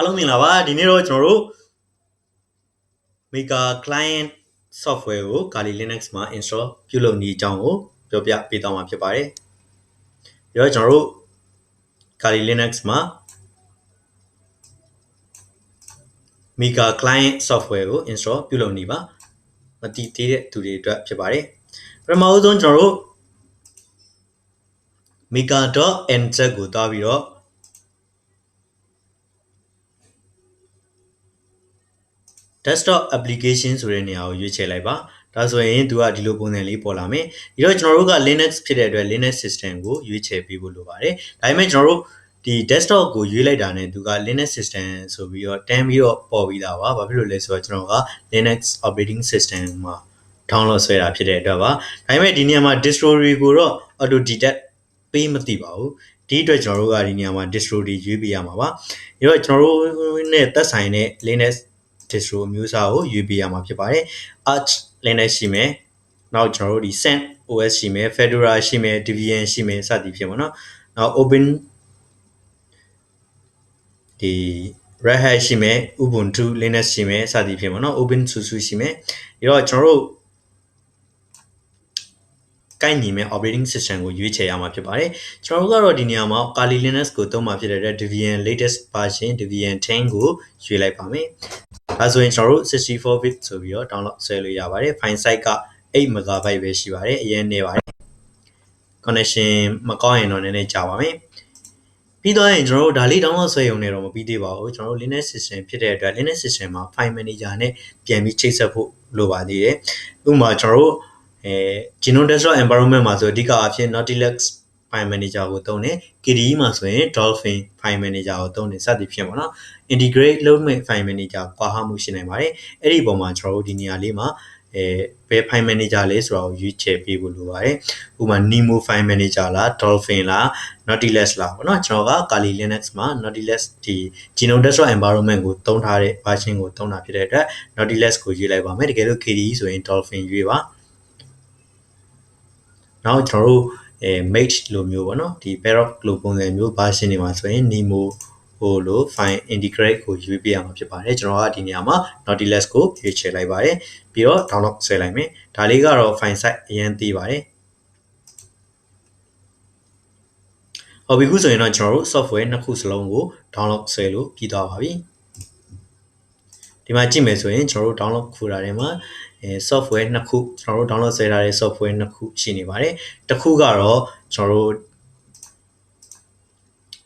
အားလုံးမင်္ဂလာပါဒီနေ့တော့ကျွန်တော်တို့ Mega Client Software ကို Kali Linux မှာ install ပြုလုပ်နည်းအကြောင်းကိုပြောပြပေးသွားမှာဖြစ်ပါတယ်။ပြီးတော့ကျွန်တော်တို့ Kali Linux မှာ Mega Client Software ကို install ပြုလုပ်နည်းပါမသိသေးတဲ့သူတွေအတွက်ဖြစ်ပါတယ်။ပထမဆုံးကျွန်တော်တို့ mega.nz ကိုတွားပြီးတော့desktop application ဆိုတဲ့နေရာကိုရွေးချယ်လိုက်ပါဒါဆိုရင်သူကဒီလိုပုံစံလေးပေါ်လာမယ်ပြီးတော့ကျွန်တော်တို့က Linux ဖြစ်တဲ့အတွက် Linux system ကိုရွေးချယ်ပေးဖို့လိုပါတယ်ဒါပေမဲ့ကျွန်တော်တို့ဒီ desktop ကိုရွေးလိုက်တာနဲ့သူက Linux system ဆိုပြီးတော့တန်းပြီးတော့ပေါ်ပြီးသားပါဘာဖြစ်လို့လဲဆိုတော့ကျွန်တော်က Linux operating system မှာ download ဆွဲတာဖြစ်တဲ့အတွက်ပါဒါပေမဲ့ဒီနေရာမှာ distro တွေကိုတော့ auto detect ပေးမသိပါဘူးဒီအတွက်ကျွန်တော်တို့ကဒီနေရာမှာ distro တွေရွေးပေးရမှာပါပြီးတော့ကျွန်တော်တို့နဲ့သက်ဆိုင်တဲ့ Linux distro မျိုးစားကိုရွေးပေးရမှာဖြစ်ပါတယ် Arch Linux ရှိမယ်နောက်ကျွန်တော်တို့ဒီ CentOS ရှိမယ် Fedora ရှိမယ် Debian ရှိမယ်စသည်ဖြင့်ပေါ့နော်နောက် Open ဒီ Red Hat ရှိမယ် Ubuntu Linux ရှိမယ်စသည်ဖြင့်ပေါ့နော် OpenSUSE ရှိမယ်ပြီးတော့ကျွန်တော်တို့ကိုက်ညီမဲ့ operating system ကိုရွေးချယ်ရမှာဖြစ်ပါတယ်ကျွန်တော်တို့ကတော့ဒီနေရာမှာ Kali Linux ကိုသုံးမှာဖြစ်တဲ့အတွက် Debian latest version Debian 10ကိုရွေးလိုက်ပါမယ်ဒါဆိုရင်ကျွန်တော်တို့ 64bit ဆိုပြီးတော့ download ဆွဲလို့ရပါတယ် file size က8 MB ပဲရှိပါတယ်အရင်နေပါတယ် connection မကောင်းရင်တော့နည်းနည်းကြာပါမယ်ပြီးတော့ရင်ကျွန်တော်တို့ဒါလေး download ဆွဲရုံနဲ့တော့မပြီးသေးပါဘူးကျွန်တော်တို့ Linux system ဖြစ်တဲ့အတွက် Linux system မှာ file manager နဲ့ပြန်ပြီးချိတ်ဆက်ဖို့လိုပါသေးတယ်ဥပမာကျွန်တော်တို့GNOME desktop environment မှာဆိုအဓိကအဖြစ် Nautilus file manager ကိုသုံးတယ် KDE မှာဆိုရင် Dolphin file manager ကိုသုံးတယ်စသည်ဖြင့်ပေါ့နော် integrate လုပ်မဲ့ file manager ကွာဟမှုရှိနိုင်ပါတယ်အဲ့ဒီပုံမှာကျွန်တော်တို့ဒီနေရာလေးမှာဘယ် file manager လဲဆိုတာကိုရွေးချယ်ပေးဖို့လိုပါတယ်ဥပမာ Nemo file manager လား Dolphin လား Nautilus လားပေါ့နော်ကျွန်တော်က Kali Linux မှာ Nautilus ဒီ GNOME desktop environment ကိုသုံးထားတဲ့ version ကိုသုံးတာဖြစ်တဲ့အတွက် Nautilus ကိုရွေးလိုက်ပါမယ်တကယ်လို့ KDE ဆိုရင် Dolphin ရွေးပါနောက်ကျွန်တော်တို့mate လိုမျိုးပေါ့နော်ဒီ parrot လိုပုံစံမျိုး version တွေမှာဆိုရင် Nemo ဟိုလို file integrate ကိုရွေးပေးရမှာဖြစ်ပါတယ်ကျွန်တော်ကဒီနေရာမှာ Nautilus ကိုရွေးချယ်လိုက်ပါတယ်ပြီးတော့ download ဆွဲလိုက်မယ်ဒါလေးကတော့ file size အရင်သေးပါတယ်ဟုတ်ပြီခုဆိုရင်တော့ကျွန်တော်တို့ software နှစ်ခုစလုံးကို download ဆွဲလို့ပြီးသွားပါပြီဒီမှာကြည့်မယ်ဆိုရင်ကျွန်တော်တို့ download ခိုးတာထဲမှာsoftware နှစ်ခုကျွန်တော်တို့ download ဆွဲထားတဲ့ software နှစ်ခုရှိနေပါတယ်တစ်ခုကတော့ကျွန်တော်တို့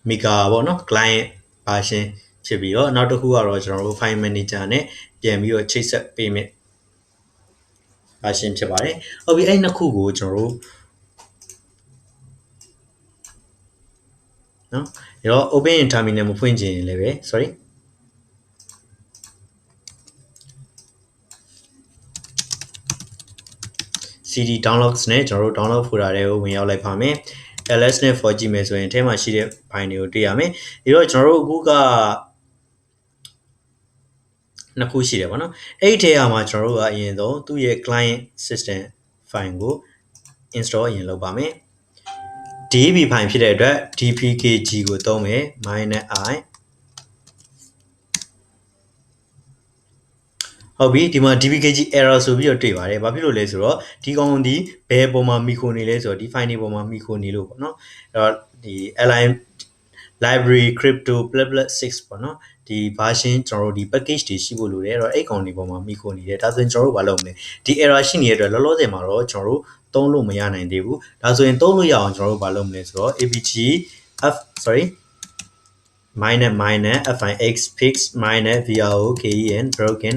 Mega ပေါ့နော် client version ဖြစ်ပြီးတော့နောက်တစ်ခုကတော့ကျွန်တော်တို့ file manager နဲ့ပြန်ပြီးတော့ချိတ်ဆက်ပေးမယ် version ဖြစ်ပါတယ်ဟုတ်ပြီအဲ့နှစ်ခုကိုကျွန်တော်တို့နော်အဲ့တော့ open in terminal မဖွင့်ချင်ရင်လည်းပဲ sorry cd downloads နဲ့ကျွန်တော်တို့ download folder တွေကိုဝင်ရောက်လိုက်ပါမယ် ls နဲ့ for ကြည့်မယ်ဆိုရင်အထဲမှာရှိတဲ့ file တွေကိုတွေ့ရမယ်ပြီးတော့ကျွန်တော်တို့အခုကနှစ်ခုရှိတယ်ပေါ့နော်အဲ့ဒီထဲမှာကျွန်တော်တို့ကအရင်ဆုံးသူ့ရဲ့ client system file ကို install အရင်လုပ်ပါမယ် db file ဖြစ်တဲ့အတွက် dpkg ကိုသုံးမယ် -i ဟုတ်ပြီဒီမှာ dpkg error ဆိုပြီးတော့တွေ့ပါတယ်ဘာဖြစ်လို့လဲဆိုတော့ဒီကောင်ဒီဘယ်ပုံမှာမိခိုနေလဲဆိုတော့ဒီ file တွေပုံမှာမိခိုနေလို့ပေါ့နော်အဲ့တော့ဒီ li library crypto ++6ပေါ့နော်ဒီ version ကျွန်တော်တို့ဒီ package တွေရှိဖို့လိုတယ်အဲ့တော့အဲ့ကောင်တွေပုံမှာမိခိုနေတယ်ဒါဆိုရင်ကျွန်တော်တို့ဘာလုပ်မလဲဒီ error ရှိနေတဲ့အတွက်လောလောဆယ်မှာတော့ကျွန်တော်တို့သုံးလို့မရနိုင်သေးဘူးဒါဆိုရင်သုံးလို့ရအောင်ကျွန်တော်တို့ဘာလုပ်မလဲဆိုတော့ apt f sorry -fix fix -broken broken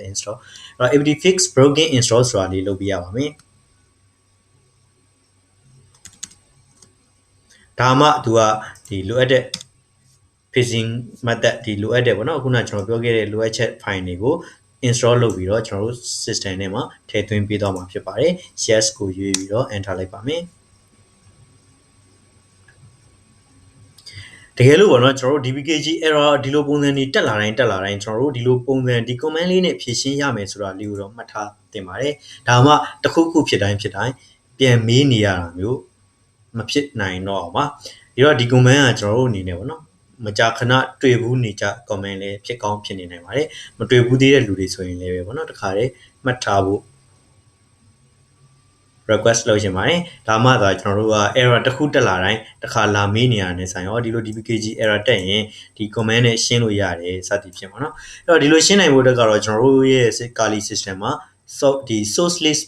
install အဲ့တော့ apt fix broken install ဆိုတာလေးလုပ်ပြရပါမယ်ဒါမှသူကဒီလိုအပ်တဲ့ fixing method ဒီလိုအပ်တဲ့ပေါ့နော်ခုနကျွန်တော်ပြောခဲ့တဲ့လိုအပ်ချက် file တွေကို install လုပ်ပြီးတော့ကျွန်တော်တို့ system ထဲမှာထည့်သွင်းပေးသွားမှာဖြစ်ပါတယ် yes ကိုရွေးပြီးတော့ enter လိုက်ပါမယ်တကယ်လို့ပေါ့နော်ကျွန်တော်တို့ dpkg error ဒီလိုပုံစံတွေတက်လာတိုင်းကျွန်တော်တို့ဒီလိုပုံစံဒီ command လေးနဲ့ဖြည့်ရှင်းရမယ်ဆိုတာလေးကိုတော့မှတ်ထားသင့်ပါတယ်ဒါမှတစ်ခုခုဖြစ်တိုင်းပြန်မေးနေရတာမျိုးမဖြစ်နိုင်တော့အောင်ပါဒီတော့ဒီ command ကကျွန်တော်တို့အနေနဲ့ပေါ့နော် မကြာခဏတွေ့ဘူးနေကြ comment လေးဖြစ်ကောင်းဖြစ်နေနိုင်ပါတယ်မတွေ့ဘူးသေးတဲ့လူတွေဆိုရင်လည်းပဲပေါ့နော်တခါတည်းမှတ်ထားဖို့ request လုပ်ရှင်ပါတယ်ဒါမှသာကျွန်တော်တို့က error တစ်ခုတက်လာတိုင်းတစ်ခါလာမေးနေရတဲ့ဆိုင်ရောဒီလို dpkg error တက်ရင်ဒီ comment နဲ့ရှင်းလို့ရတယ်စသည်ဖြင့်ပေါ့နော်အဲ့တော့ဒီလိုရှင်းနိုင်ဖို့အတွက်ကတော့ကျွန်တော်တို့ရဲ့ Kali system မှာဒီ source list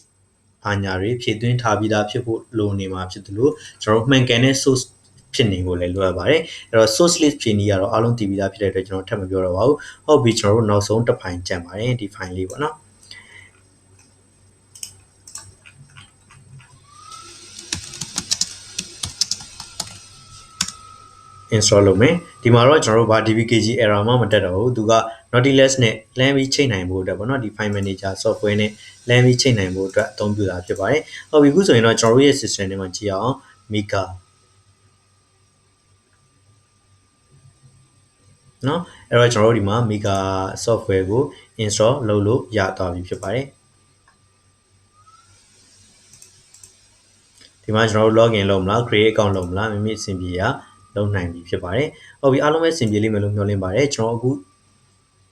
ဘာညာတွေဖြည့်သွင်းထားပြီးသားဖြစ်ဖို့လိုနေမှာဖြစ်တယ်လို့ကျွန်တော်တို့မှန်ကန်တဲ့ source ဖြစ်နေကိုလည်းလိုအပ်ပါတယ်အဲ့တော့ source list ဖြည့်နည်းကတော့အားလုံးတည်ပြီးသားဖြစ်တဲ့အတွက်ကျွန်တော်ထပ်မပြောတော့ပါဘူးဟုတ်ပြီကျွန်တော်တို့နောက်ဆုံးတစ်ဖိုင်ကြံပါတယ်ဒီ file လေးပေါ့နော်install လုပ်မယ်ဒီမှာတော့ကျွန်တော်တို့ဘာ dpkg error မှမတက်တော့ဘူးသူက nautilus နဲ့ LAN ပြီးချိန်နိုင်ဖို့အတွက်ပေါ့နော်ဒီ file manager software နဲ့ LAN ပြီးချိန်နိုင်ဖို့အတွက်အသုံးပြုတာဖြစ်ပါတယ်ဟုတ်ပြီခုဆိုရင်တော့ကျွန်တော်တို့ရဲ့ system ထဲမှာကြည့်အောင် Mika နော်အဲ့တော့ကျွန်တော်တို့ဒီမှာ Mika software ကို install လုပ်လို့ရသွားပြီဖြစ်ပါတယ်ဒီမှာကျွန်တော်တို့ login လုပ်မလား create account လုပ်မလားမိမိအဆင်ပြေရလုပ်နိုင်ပြီဖြစ်ပါတယ်ဟုတ်ပြီအားလုံးပဲအဆင်ပြေလိမ့်မယ်လို့မျှော်လင့်ပါတယ်ကျွန်တော်အခု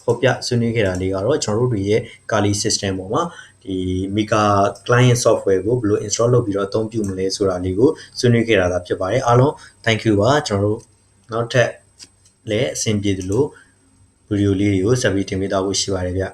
ဖော်ပြဆွေးနွေးခဲ့တာလေးကတော့ကျွန်တော်တို့ရဲ့ Kali system ပေါ်မှာဒီ Mika client software ကိုဘယ်လို install လုပ်ပြီးတော့အသုံးပြုမလဲဆိုတာလေးကိုဆွေးနွေးခဲ့တာသာဖြစ်ပါတယ်အားလုံး thank you ပါကျွန်တော်တို့နောက်ထပ်လည်းအဆင်ပြေသလိုဗီဒီယိုလေးတွေကိုဆက်ပြီးတင်ပြသွားဖို့ရှိပါတယ်ဗျ